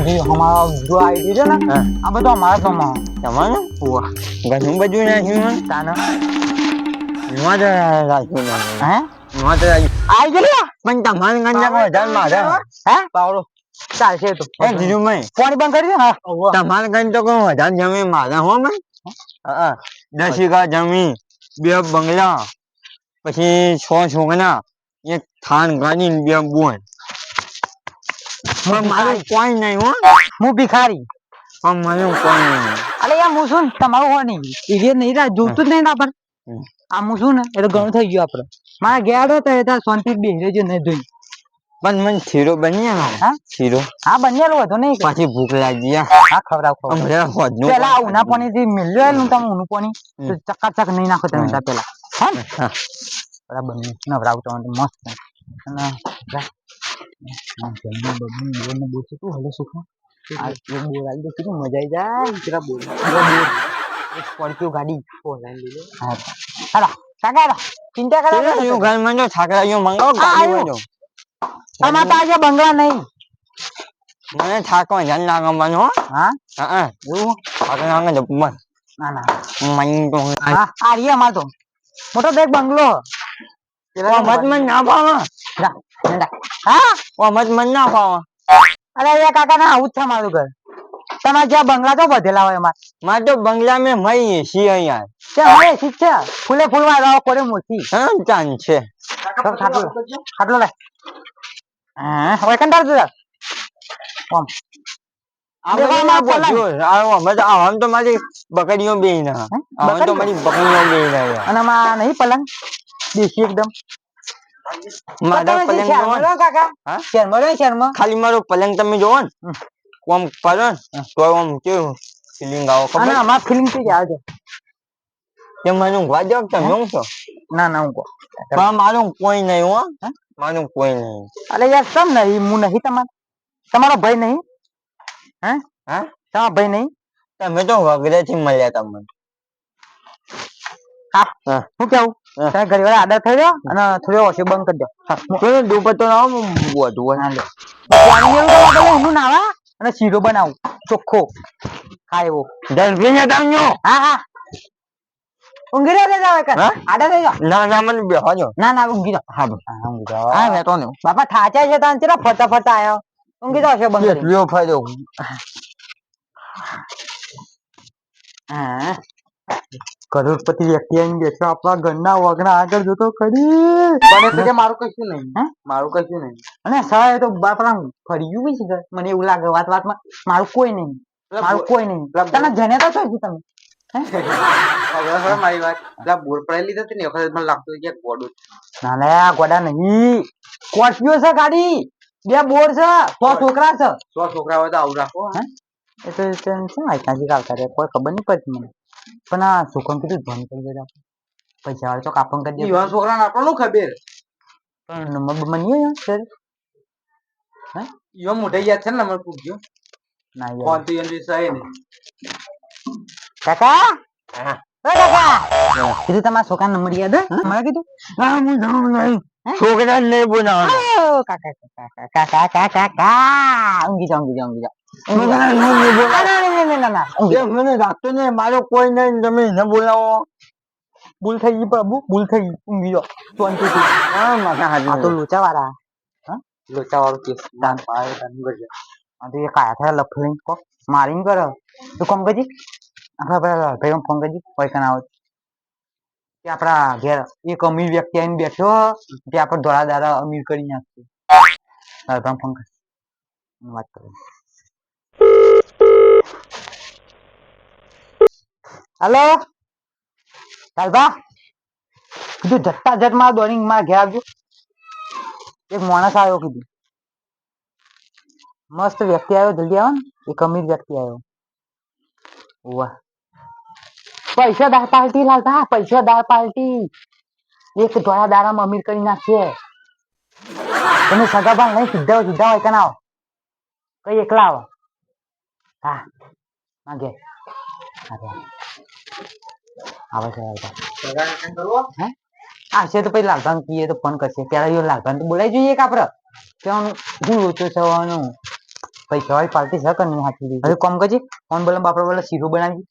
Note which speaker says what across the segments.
Speaker 1: બધી અમારા જો આઈડી છે ને આ બધું અમારા તો
Speaker 2: તમારે ઘણું બધું નાખ્યું
Speaker 1: તાનો
Speaker 2: એમાં જ રાખ્યું
Speaker 1: હે
Speaker 2: એમાં તો આવી ગયો પણ તમારે ગંજામાં વધારે મારે
Speaker 1: હે પાવડો ચાલશે તો
Speaker 2: એ કીધું મેં
Speaker 1: પાણી બંધ કરી દે હા
Speaker 2: તમારે કઈ તો કોઈ વધારે જમીન મારે હો મેં 10 વીઘા જમીન 2 બંગલા પછી 6 છોકરા એક થાન ગાડી 2 બોન મારું કોઈ નહીં હો
Speaker 1: હું ભિખારી
Speaker 2: પણ મારું કોઈ નહીં
Speaker 1: અરે યાર હું શું તમારું હોય નહીં એ નહીં રા જોતું જ નહીં ને આપણ આ હું શું ને એટલે ઘણું થઈ ગયું આપડે મારા ગયા તો એ શાંતિ બેહી જ નહીં ધોઈ
Speaker 2: પણ મને શીરો બની
Speaker 1: હા
Speaker 2: શીરો
Speaker 1: હા બનેલો હતો નહીં
Speaker 2: પાછી ભૂખ લાગી
Speaker 1: હા ખવડાવ પેલા ઉના પાણી થી મિલ્યો એનું તમે ઉનું પાણી ચકાચક નહીં નાખો તમે ત્યાં પેલા હે ને બરાબર નવરાવતો મસ્ત અને હલે સુખા આ બોલ આવી દે કેટલી મજા આવી જાય જરા બોલ સ્કોર્પિયો ગાડી હા હાલા કાકા ચિંતા કરો
Speaker 2: એવું ઘર માં જો ઠાકરાયો મંગાવો ગાડી વાળો
Speaker 1: આમાં તો આજે બંગલા નહીં
Speaker 2: મને ઠાકવા જન લાગવાનો
Speaker 1: હા
Speaker 2: હા
Speaker 1: એવું
Speaker 2: ઠાકરા નાગે જબ્બર
Speaker 1: ના ના
Speaker 2: મન તો
Speaker 1: હા આ રીયા માર તો મોટો દેખ બંગલો
Speaker 2: મત મન ના પાવા
Speaker 1: હા
Speaker 2: ઓ મત મન ના પાવા
Speaker 1: અરે એ કાકા ના આવું જ છે મારું ઘર તમારે જ્યાં બંગલા તો બધેલા હોય અમાર
Speaker 2: માર તો બંગલા મેં મઈ છી યાર
Speaker 1: ત્યાં હોય ઠીક છે ફૂલે ફૂલવા રાવ કોરે મોતી
Speaker 2: હા ચાન છે
Speaker 1: ખાટલો લે હા હવે કંટાળ તું ઓમ
Speaker 2: આ બોજો આ મત આમ તો મારી બકરીઓ બેઈ ના આમ તો મારી બકરીઓ બેઈ ના
Speaker 1: અને માં નહીં પલંગ દેશી એકદમ
Speaker 2: મારા પલંગ જોવો
Speaker 1: કાકા હા શર્મા
Speaker 2: ખાલી મારો પલંગ તમે જોવો ને ઓમ પડો ને તો ઓમ કેવું ફીલિંગ આવો ખબર
Speaker 1: અને અમાર ફીલિંગ થી જ આવે
Speaker 2: કે મને ઊંઘવા દો તમે ઊંઘ છો
Speaker 1: ના ના હું
Speaker 2: પણ મારું કોઈ નહીં હો મારું કોઈ નહીં
Speaker 1: અરે યાર સમ નહીં હું નહીં તમારો ભાઈ નહીં હે
Speaker 2: હા
Speaker 1: તમારો ભાઈ નહીં
Speaker 2: તમે તો વગરે થી મળ્યા તમને
Speaker 1: હા હું કેવું તમે ઘરે વાળા આદર થઈ રહ્યો અને થોડો ઓછો બંધ કરી દો
Speaker 2: કોઈ દુપટ્ટો ના વધુ
Speaker 1: ના લે હું નાવા અને શીરો બનાવું ચોખ્ખો હા એવો
Speaker 2: ડસ્ટબિન હટાવજો
Speaker 1: હા હા ઊંઘી રહ્યા જાવ એક આડા થઈ જાવ
Speaker 2: ના ના મને બેહો જો
Speaker 1: ના ના ઊંઘી જાવ
Speaker 2: હા
Speaker 1: ઊંઘી જાવ
Speaker 2: હા મેં તો ને
Speaker 1: બાપા થાચા છે તાન ચલા ફરતા ફરતા આયો ઊંઘી જાવ છે બંધ કરી
Speaker 2: લ્યો ફાયદો
Speaker 1: હા કરોડપતિ વ્યક્તિ આવીને બેઠો આપણા ઘરના વગણા આગળ જોતો ખરી પણ કે મારું કશું નહીં હે મારું કશું નહીં અને સવારે તો બાપરા ફર્યું બી છે મને એવું લાગે વાત વાતમાં મારું કોઈ નહીં તને જને તો છો તમે મારી વાત પેલા બોર પડાયેલી હતી ને વખત મને લાગતું કે ગોડું ના લે આ ગોડા નહીં સ્કોર્પિયો છે ગાડી 2 બોર છે 100 છોકરા છે 100 છોકરા હોય તો આવું રાખો હે એ તો શું આઈકાજી કાવતા રે કોઈ ખબર નહીં પડતી મને પણ આ છોકરાને કીધું ધોન કરી દેતા પૈસા વાળો તો કાપણ કરી દે યુવાન છોકરાને આપણને ખબર પણ નંબર બની યાર સર હે યો મોઢે યાદ છે ને નંબર પૂછજો ના યાર કોણ તો એની સહી ને કાકા હા કાકા કીધું તમારા છોકરાનો નંબર યાદ હે મને કીધું
Speaker 2: હા હું જાઉં નહીં છોકરા નહીં બોલાવવાનો
Speaker 1: કાકા કાકા કાકા કાકા ઊંઘી જાઓ
Speaker 2: મને રાખતો ને મારો કોઈ નહીં તમે એને બોલાવો
Speaker 1: ભૂલ થઈ ગઈ પ્રભુ ભૂલ થઈ ગઈ ઊંઘી જાઓ શાંતિથી
Speaker 2: હા માથા હાજી
Speaker 1: આ તો લોચા વાળા હા લોચા વાળો કેસ દાન પાડે દાન કરજો આ તો એ કાયા થાય લફલીન કો મારીને કરો તો કોમ કરજી આખા પેલા ભાઈ ફોન કરજી પૈસા ના આવે કે આપડા ઘેર એક અમીર વ્યક્તિ આવીને બેઠો તે આપણે ધોળા દાડા અમીર કરી નાખશે હા તમે ફોન કર વાત કરો હેલો કાલભા કીધું જટ્ટા જટ માં દોડીને મારા ઘેર આવજો એક માણસ આવ્યો કીધું મસ્ત વ્યક્તિ આવ્યો જલ્દી આવો ને એક અમીર વ્યક્તિ આવ્યો વાહ પૈસાદાર પાર્ટી લાલતા પૈસાદાર પાર્ટી એક ધોળા દાડામાં અમીર કરી નાખશે તમે સગાભાઈ નહીં સીધા હોય કે ના આવો કઈ એકલા આવો હા માગે આવે છે હે આવશે તો પછી લાલભાન કીએ તો ફોન કરશે ત્યારે લાલભાન તો બોલાઈ જોઈએ કે આપડે કેવાનું હું લોચો થવાનું પૈસા વાળી પાર્ટી છે કે નહીં હાથી હવે કોમ કરજે કોણ બોલે બાપડો બોલે શીરો બનાવી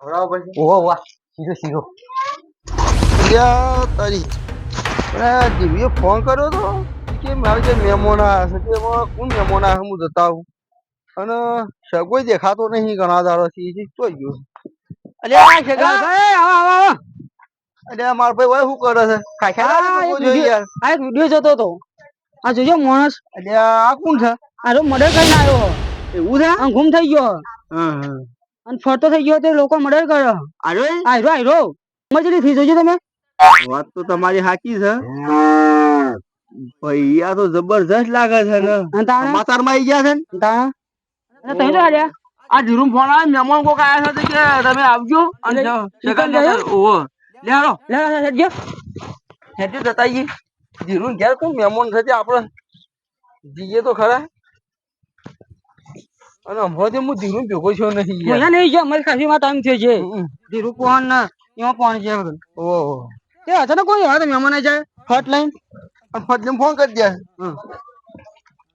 Speaker 1: ખવડાવો પડશે ઓહો વાહ શીરો
Speaker 3: તારી જીવીએ ફોન કર્યો તો કે મારે જે મહેમાન આવ્યા છે તે એમાં કોણ મહેમાન આવ્યા હું જતા આવું અને સગોઈ દેખાતો નહીં ઘણા દાડોથી તો ગયો અલ્યા સગા અલ્યા માર ભાઈ ભાઈ શું કરે છે
Speaker 1: આ એક વિડિયો જોતો તો આ જોજો માણસ
Speaker 3: અલ્યા આ કોણ છે
Speaker 1: આરો મર્ડર કરીને આવ્યો
Speaker 3: એવું છે
Speaker 1: આ ગુમ થઈ ગયો અને ફરતો થઈ ગયો તે લોકો મર્ડર કર્યો આયરો મજરી થી જોજો તમે
Speaker 3: વાત તો તમારી સાચી છે ભાઈ આ તો જબરજસ્ત લાગે છે ને સમાચાર માં આવી ગયા છે ને
Speaker 1: તમે તો આલ્યા
Speaker 3: આ જીરું ફોન આવે મહેમાન કોક આયા છે કે તમે આવજો અને ઓહો લે હાલો હેડજો જતા આવીએ જીરું ઘેર કોણ મહેમાન છે આપણે જીએ તો ખરા અને હમણાંથી હું જીરું ભેગો છો નહીં
Speaker 1: મજા નહીં છે અમારી ખાસી માં ટાઈમ થયો છે ધીરું પોહન ને એમાં પોહન છે
Speaker 3: ઓહો
Speaker 1: તે અચાનક કોઈ આવે તો મહેમાન આવી જાય ફટ લઈને
Speaker 3: ફટ લઈને ફોન કરી દે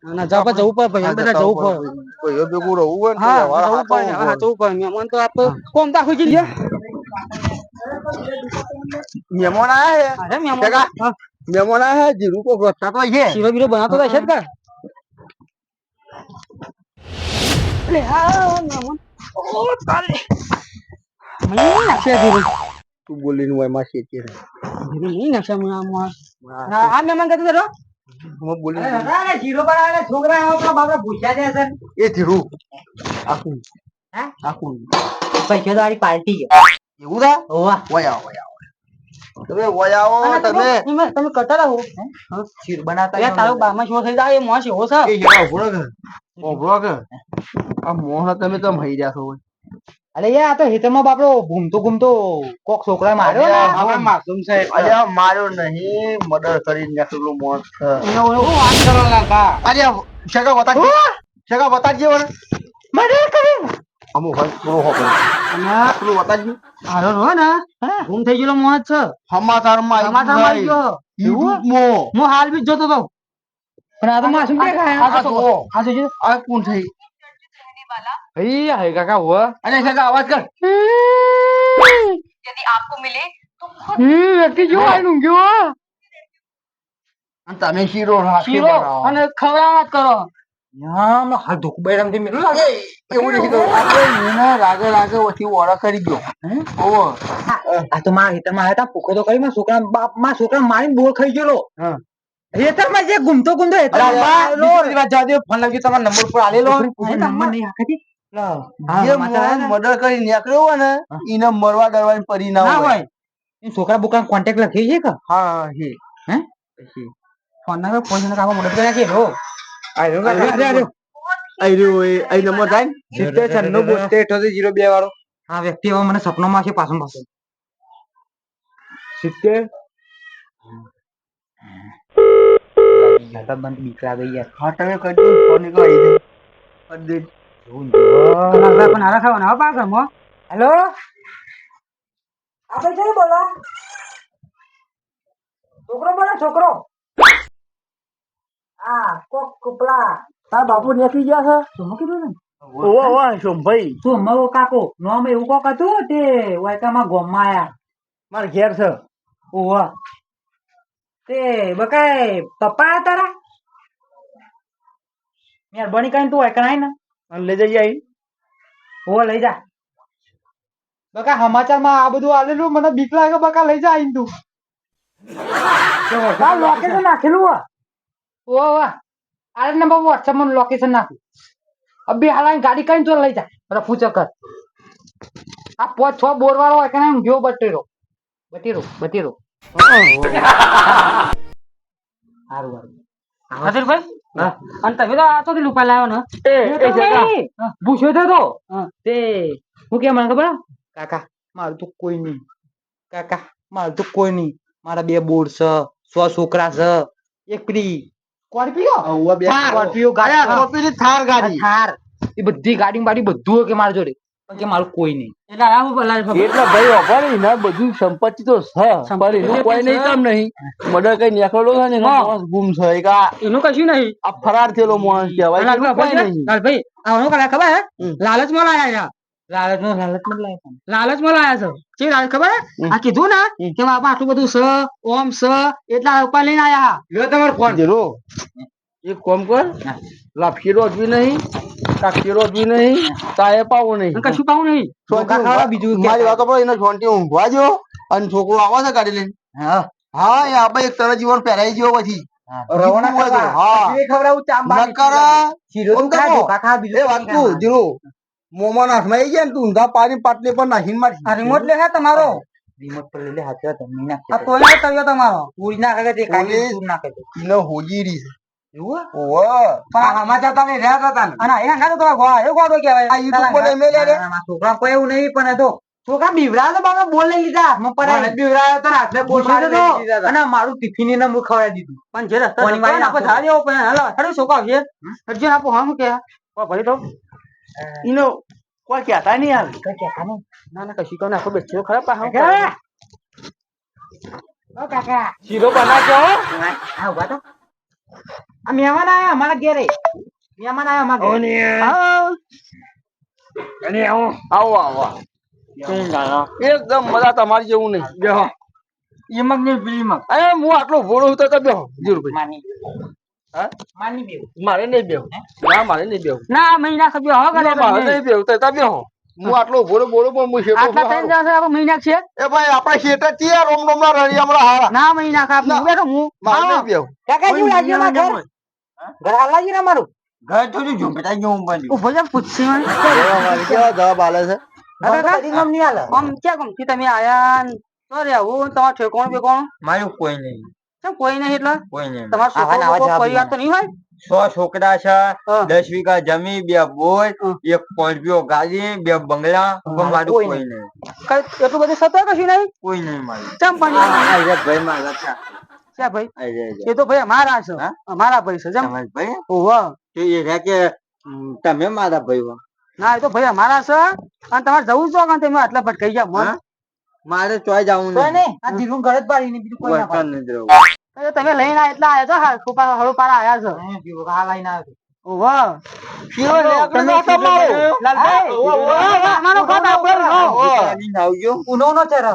Speaker 1: ના જવું પડે ભાઈ બધા જવું પડે
Speaker 3: કોઈ ભેગું રહું હોય ને
Speaker 1: હા જવું પડે મહેમાન તો આપણે કોમ તો આખું જઈએ
Speaker 3: મહેમાન આયા
Speaker 1: અરે
Speaker 3: મહેમાન આયા જીરું કો રસ્તા તો છે
Speaker 1: શીરો બીરો બનાવતો તો છે જ કા અરે હા મહેમાન ઓ તારે મને નાખે ધીરું
Speaker 3: તું બોલીને હોય માં છે કે
Speaker 1: ધીરું નહીં નાખે મને આ મહેમાન કહેતો હતો
Speaker 3: હું બોલી
Speaker 1: અરે શીરો બનાવે છોકરા આવો તો બાપરા ભૂસ્યા જાય છે
Speaker 3: એ જીરું આખું
Speaker 1: હે
Speaker 3: આખું
Speaker 1: પૈસા વાળી પાર્ટી
Speaker 3: એવું છે
Speaker 1: ઓવા
Speaker 3: વયા તમે વયા આવો તમે
Speaker 1: તમે કટા રહો શીર બનાવતા યાર તારો બામાં શો થઈ જાય એ મોસ એવો છે
Speaker 3: એ યાર ઓભરો કે આ મોહ તમે તો મહી રહ્યા છો
Speaker 1: અરે યાર આ તો હેતરમાં બાપડો ઘૂમતો કોક છોકરા માર્યો ને
Speaker 3: હવે માસૂમ છે અરે માર્યો નહીં મર્ડર કરીને નાખેલું મોત છે
Speaker 1: એનો વાત કરો લાગા
Speaker 3: અરે શેકા બતાજે વર
Speaker 1: મર્ડર કરી
Speaker 3: અમુ ભાઈ પૂરો હો
Speaker 1: અને
Speaker 3: પૂરો બતાજે
Speaker 1: આરો રો ને ઘૂમ થઈ ગયેલો મોત છે
Speaker 3: સમાચારમાં
Speaker 1: આવી ગયો હું હાલ બી જોતો તો પણ આ તો માસૂમ દેખાય આ જો
Speaker 3: આ કોણ થઈ
Speaker 1: भैया है काका हुआ
Speaker 3: अरे काका आवाज कर
Speaker 4: यदि आपको मिले तो खुद
Speaker 1: व्यक्ति जो आयु क्यों
Speaker 3: તમે શીરો રાખી
Speaker 1: શીરો અને ખવડાવવા કરો યા મે હાલ ધોક બેડમ થી મેલું લાગે
Speaker 3: એવું નથી તો મને લાગે ઓછી ઓળખ કરી ગયો ઓવો
Speaker 1: આ તો મારા હિતમાં આયા તા પૂખો તો કરી માં છોકરા બાપ માં છોકરા મારીને બોલ ખાઈ ગયો
Speaker 3: હા
Speaker 1: હેતર માં જે ઘૂમતો હેતર જાદે ફોન લાગ્યો તમારો નંબર પર આલેલો નંબર નહીં આખતી
Speaker 3: જે મર્ડર કરી નીકળ્યો હોય ને એને મરવા ડરવાની પડી ના હોય
Speaker 1: એ છોકરા બોકરા કોન્ટેક્ટ લખી છે કે
Speaker 3: હા હે
Speaker 1: હે ફોન ના ફોન ના કામ મદદ કર્યા કે રો
Speaker 3: આઈ નંબર થાય
Speaker 1: 709672 વાળો હા વ્યક્તિ હવે મને સપનામાં છે પાછો 70 બંધ બીક લાગે યાર
Speaker 3: હા તમે કરજો ફોન નીકળ આવી જાય કરી દે
Speaker 1: પણ હારા ખાવાના હો પાછળ મો હેલો આપણે કઈ બોલો છોકરો હા કોક કપલા
Speaker 3: તાર બાપુ નીકળી ગયા છે
Speaker 1: શું કીધું ને
Speaker 3: ઓવો સોમભાઈ
Speaker 1: તું અમારો કાકો નોમ એવું કોક હતું તે વાયકામાં ગોમમાં આયા
Speaker 3: માર ઘેર છે
Speaker 1: ઓવા તે બકાય પપ્પા તારા મહેરબાની કરીને તું વાયકા આય ને
Speaker 3: અને લઈ જઈ આવી
Speaker 1: ઓ લઈ જા બકા સમાચારમાં આ બધું આલેલું મને બીક લાગે બકા લઈ જા આઈન તું લોકેશન નાખેલું ઓ વાહ આ નંબર WhatsApp માં લોકેશન નાખું અબી હાલ ગાડી કરીને તો લઈ જા બરા પૂછ કર આ 5-6 બોર વાળો હોય કે ગયો બટેરો હારું હાજર ભાઈ અને તમે તો આ તો લુપા લાવ્યો ને પૂછ્યો તો તે હું કેમ મને ખબર કાકા મારું તો કોઈ નહીં મારા 2 બોર છે 100 છોકરા છે એક પેલી સ્કોર્પિયો ગાડી થાર એ બધી ગાડી બાડી બધું કે મારા જોડે કે મારું કોઈ નહીં એટલે આ હું ભલા
Speaker 3: એટલે ભાઈ અભારી ના બધું સંપત્તિ તો છે પણ એનું કોઈ નહીં કામ નહીં મર્ડર કઈ નીકળેલો છે ને એનો માણસ ગુમ છે એક
Speaker 1: એનું કશું નહીં
Speaker 3: આ ફરાર થયેલો માણસ કહેવાય એનું કોઈ નહીં
Speaker 1: ભાઈ આનું કરા ખબર હે લાલચમાં લાયા લાલચમાં લાયા છે જે લાલચ ખબર હે આ કીધું ને કે બાપા આટલું બધું છે ઓમ છે એટલા ઉપર લઈને આયા લ્યો તમારો ફોન
Speaker 3: જીરો એક કોમ કર લાફીરો જ નહીં કાકીરો જ નહીં તાએ પાવો નહીં
Speaker 1: કશું પાવું નહીં
Speaker 3: બીજું મારી વાતો પર એને છોંટી ઊંઘવા જો અને છોકરો આવે છે ગાડી લઈને
Speaker 1: હા
Speaker 3: હા એ આપણે એક તરફ જીવન પહેરાઈ ગયો પછી
Speaker 1: રવાના કરવા
Speaker 3: હા
Speaker 1: એ ખવડાવું ચાંબા
Speaker 3: નકરા
Speaker 1: શીરો તો ખા ધોકા ખા બીજું
Speaker 3: એ વાત તું જીરો મોમાં નાખમાં આવી ગયા ને તું ઊંધા પાણી પાટલી પર નાખીને મારી
Speaker 1: આ રિમોટ લે હે તમારો રિમોટ પર લે હાથે તમે નાખે આ તોલે તવ્યો તમારો પૂરી નાખે તે કાઢી પૂરી નાખે તે
Speaker 3: ને હોજીરી છે
Speaker 1: એવું
Speaker 3: ઓવા
Speaker 1: પણ સમાચાર તમે રહ્યા હતા અને એ ના તો ગોળા એ ગોળો કહેવાય
Speaker 3: આ યુટ્યુબ પર એમએલએ રે
Speaker 1: છોકરા કોઈ એવું નહીં પણ તો છોકરા બીવરા તો બાબા બોલ લઈ લીધા હાથમાં પડાય બીવરા તો રાત્રે બોલ મારી દીધા અને મારું ટિફિન એને મુખ ખવડાવી દીધું પણ જે રસ્તા કોની મારી નાખો જા દેવો પણ હાલો હડો છોકરા છે અર્જુન આપો હમ કે ભાઈ તો
Speaker 3: ઈનો કોઈ કહેતા નહીં હાલ
Speaker 1: કઈ કહેતા નહીં
Speaker 3: ના ના કશી કહો નાખો બેસ્યો ખરા પા
Speaker 1: ઓ કાકા
Speaker 3: શીરો બનાવજો
Speaker 1: હા ઉભા તો આ મહેમાન આયા અમારા ઘરે મહેમાન આયા અમારા ઘરે
Speaker 3: અને આવો આવો
Speaker 2: શું જાણો
Speaker 3: એકદમ મજા તમારી જેવું નહીં બેહો
Speaker 1: ઈમક ને બીમક
Speaker 3: અરે હું આટલો ભોળો હતો તો બેહો જીરુભાઈ
Speaker 1: માની
Speaker 3: હા
Speaker 1: માની બેવ
Speaker 3: મારે નહીં બેહો ના મારે નહીં બેહો
Speaker 1: ના મહિના ખબ્યો હો કરે
Speaker 3: મારે નહીં બેહો તો બેહો હું આટલો ભોળો બોલો પણ હું શેઠો
Speaker 1: આટલા થઈ જશે આપણે મહિના છે
Speaker 3: એ ભાઈ આપણા શેઠા ચિયા રોમ રોમ ના રળી હમણાં હારા
Speaker 1: ના મહિના ખાપ હું બેઠો હું
Speaker 3: મારે નહીં બેહો
Speaker 1: કાકા જેવું લાગ્યું માર ઘર ઘર હાલ લાગ્યું ને મારું
Speaker 2: ઘર થોડું ઝૂંપડા જેવું બન્યું
Speaker 1: ઉભો જા પૂછશે મને
Speaker 3: કેવા જવાબ આલે છે
Speaker 1: આમ ક્યાં ગમતી તમે આયા તો રે હું તમાર ઠેકોણ બેકોણ
Speaker 2: મારું કોઈ નહીં
Speaker 1: કેમ કોઈ નહીં એટલે
Speaker 2: કોઈ નહીં
Speaker 1: તમાર છોકરો પરિવાર તો નહીં હોય
Speaker 2: 100 છોકરા છે 10 વીઘા જમીન 2 બોર 1 પોંચિયો ગાડી 2 બંગલા પણ મારું કોઈ નહીં
Speaker 1: કઈ એટલું બધું સતો કશું નહીં
Speaker 2: કોઈ નહીં મારું
Speaker 1: કેમ પણ
Speaker 2: ભાઈ મારા છે
Speaker 1: ક્યાં ભાઈ એ તો ભાઈ અમારા છે અમારા ભાઈ છે જેમ
Speaker 2: તમારા ભાઈ
Speaker 1: ઓહો
Speaker 2: તો એ રહે કે તમે મારા ભાઈ હો
Speaker 1: ના એ તો ભાઈ અમારા છે અને તમારે જવું છો કે તમે આટલા ભટકાઈ ગયા મન
Speaker 2: મારે ચોય જવું
Speaker 1: નહીં આ જીરું ઘર જ બારી ને બીજું કોઈ ના
Speaker 2: કોઈ નહીં રહેવું.
Speaker 1: પાડે. તમે લઈને આ એટલા આયા છો હા ખોપા હળો પારા આયા છો હા લઈને આવ્યો ઓહો
Speaker 3: શીરો લેકડો તમારો
Speaker 1: અમારો ખાતા ઉપર
Speaker 2: આવીને આવજો
Speaker 1: ઉનો નો છે ર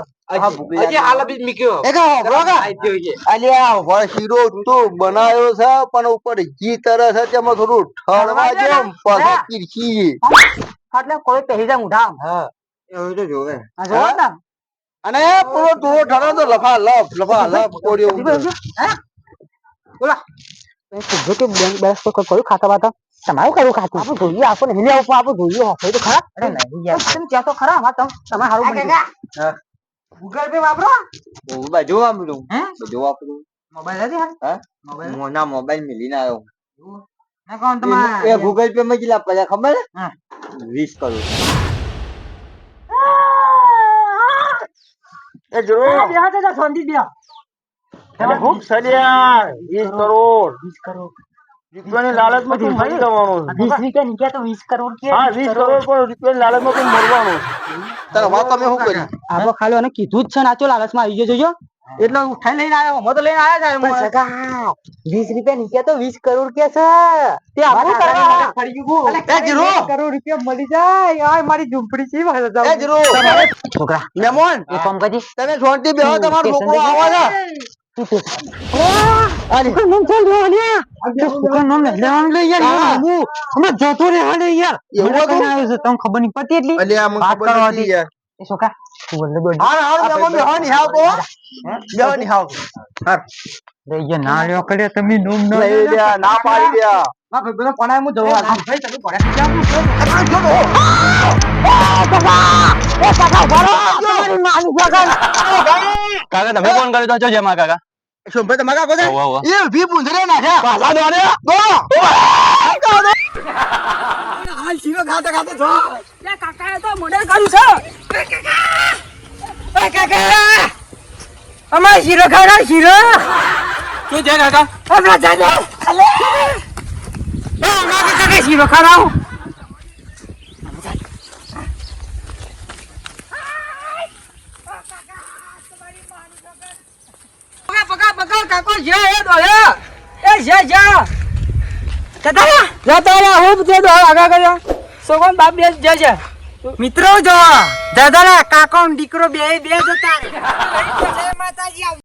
Speaker 2: હજી હાલ બી મીક્યો
Speaker 3: અલ્યા ભાઈ શીરો તો બનાવ્યો છે પણ ઉપર ઘી તરસ છે તેમાં થોડું ઠરવા દે પછી કીરખી
Speaker 1: એટલે કોઈ પહેરી જા ઉઠા
Speaker 2: હા એવું તો જોવે
Speaker 1: આ જો ને
Speaker 3: અને પૂરો ટૂરો ઠરો તો લફા લફ કોડ્યો
Speaker 1: બોલા જો કે બેંક બેલેન્સ તો કોઈ ખાતા બાતા તમારું કયું ખાતું આપણે જોઈએ આપણને હિલે ઉપર આપણે જોઈએ હોય તો ખરા અરે નહીં યાર તમે ક્યાં તો ખરા અમાર તમે હારું બની ગૂગલ પે વાપરો
Speaker 2: બધું વાપરું
Speaker 1: હે
Speaker 2: બધું વાપરું
Speaker 1: મોબાઈલ હતી
Speaker 2: હા
Speaker 1: મોબાઈલ
Speaker 2: મોના મોબાઈલ મિલીને આવ્યો
Speaker 1: ના કોણ તમારે
Speaker 2: એ ગૂગલ પે માં કેટલા પૈસા ખબર
Speaker 1: હા
Speaker 2: 20 કરોડ
Speaker 3: એ જરૂર
Speaker 1: બે હાથે જા સોંધી દે
Speaker 3: તમે ભૂખ સડ્યા 20 કરોડ રૂપિયાની લાલચમાં તું મરી જવાનો
Speaker 1: 20 રૂપિયા નીકળ્યા તો 20 કરોડ કે
Speaker 3: હા 20 કરોડ પણ રૂપિયાની લાલચમાં તું મરવાનો તારા વાત તમે શું કરી
Speaker 1: આપણે ખાલી અને કીધું જ છે નાચો લાલચમાં આવી જોજો એટલે ઉઠાઈ લઈને આવ્યો મો તો લઈને આયા છે 20 રૂપિયા નીકળ્યા તો 20 કરોડ કે છે તે આપણું કરવા ફરી ગયું
Speaker 3: એ જીરો
Speaker 1: કરોડ રૂપિયા મળી જાય આ મારી ઝૂંપડી છે
Speaker 3: એ જીરો
Speaker 1: છોકરા
Speaker 3: મેમોન
Speaker 1: એ કામ કરી
Speaker 3: તમે શાંતિ બેહો તમારો છોકરો આવે છે
Speaker 1: અરે નમ ચાલ રોહનિયા છોકરા નમ લેવાનું લે યાર અમે જોતો રે હાલે યાર
Speaker 3: એવું હતું?
Speaker 1: આવ્યો છે તમને ખબર નહીં પડતી એટલી
Speaker 3: અલ્યા મને
Speaker 1: વાત
Speaker 3: ખબર
Speaker 1: કરવા
Speaker 3: નથી
Speaker 1: હતી.
Speaker 3: યાર
Speaker 1: એ છોકરા તું બોલ દો
Speaker 3: હાર મેમોન બેહો ની હાવ તો બેહો ની હાવ હાર
Speaker 1: રે યાર ના લ્યો કરે તમે નોમ ન
Speaker 3: લઈ લ્યા ના પાડી લ્યા
Speaker 1: હા ભાઈ પેલો પણાય હું જવા ભાઈ તમે પડ્યા
Speaker 2: કાકા તમે ફોન કર્યો તો જમા કાકા
Speaker 3: શું ભાઈ તમારા કાકો છે
Speaker 2: હોવા, હોવા.
Speaker 3: એ ભી પૂંછરે નાખ્યા પાછા દોડે હાલ શીરો ખાતે ખાતે છો
Speaker 1: કાકાએ તો મોડેલ કર્યું છે કાકા અમાર શીરો ખાના શીરો
Speaker 2: શું છે કાકા
Speaker 1: હમણાં જાને અલે અમાર કાકા શીરો ખાનાઓ પકા કાકો જે એ દોયા એ જે જતા રહ્યા હું તે દો આગા કર્યા સોગન બાપ બે જે છે મિત્રો જો દાદા કાકો દીકરો બે જતા રે માતાજી